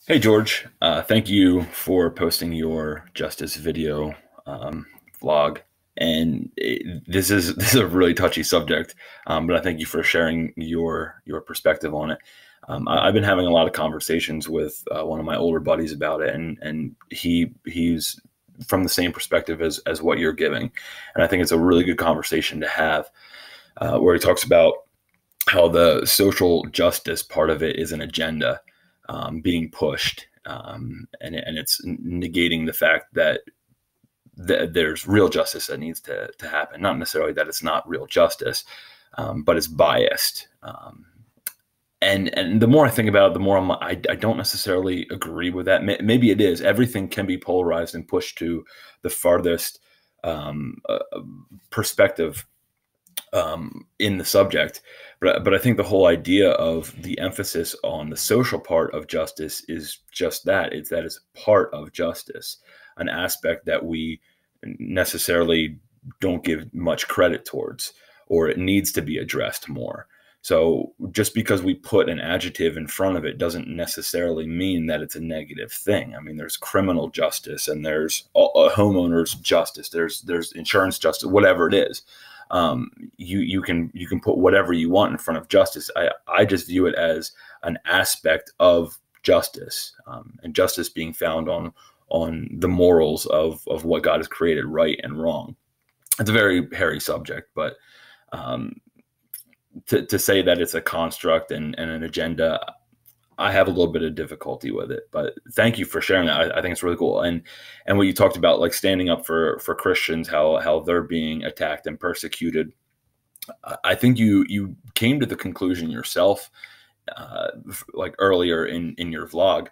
Hey George, thank you for posting your justice video um, vlog. This is a really touchy subject, but I thank you for sharing your perspective on it. I've been having a lot of conversations with one of my older buddies about it, and he's from the same perspective as what you're giving, and I think it's a really good conversation to have, where he talks about how the social justice part of it is an agenda being pushed, and it's negating the fact that there's real justice that needs to happen. Not necessarily that it's not real justice, but it's biased. And the more I think about it, the more I don't necessarily agree with that. Maybe it is. Everything can be polarized and pushed to the farthest um, uh, perspective in the subject. But I think the whole idea of the emphasis on the social part of justice is just that. It's that it's part of justice, an aspect that we necessarily don't give much credit towards, or it needs to be addressed more. So just because we put an adjective in front of it doesn't necessarily mean that it's a negative thing. I mean, there's criminal justice and there's a homeowner's justice. There's insurance justice, whatever it is. You can put whatever you want in front of justice. I just view it as an aspect of justice, and justice being found on the morals of what God has created, right and wrong. It's a very hairy subject, but um, to say that it's a construct and an agenda, I have a little bit of difficulty with it. But thank you for sharing that. I think it's really cool. And what you talked about, like standing up for Christians, how they're being attacked and persecuted. I think you came to the conclusion yourself, like earlier in your vlog,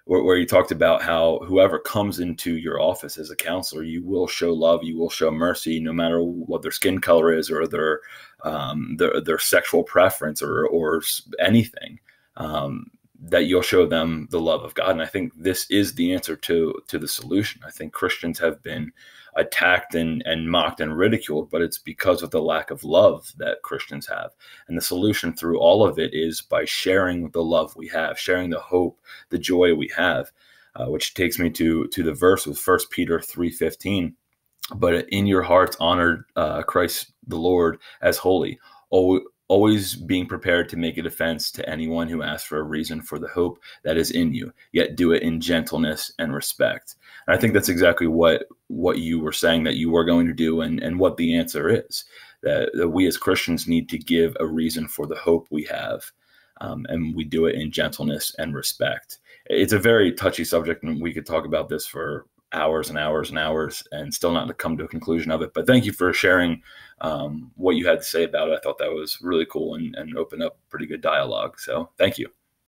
where you talked about how whoever comes into your office as a counselor, you will show love, you will show mercy, no matter what their skin color is, or their sexual preference, or anything. That you'll show them the love of God. And I think this is the answer to the solution. I think Christians have been attacked and mocked and ridiculed, but it's because of the lack of love that Christians have. And the solution through all of it is by sharing the love we have, sharing the hope, the joy we have, which takes me to the verse with 1 Peter 3:15. But in your hearts honor Christ the Lord as holy, always being prepared to make a defense to anyone who asks for a reason for the hope that is in you, yet do it in gentleness and respect. And I think that's exactly what you were saying that you were going to do, and what the answer is, that we as Christians need to give a reason for the hope we have, and we do it in gentleness and respect. It's a very touchy subject, and we could talk about this for hours and hours and hours and still not to come to a conclusion of it. But thank you for sharing what you had to say about it. I thought that was really cool and opened up pretty good dialogue. So thank you.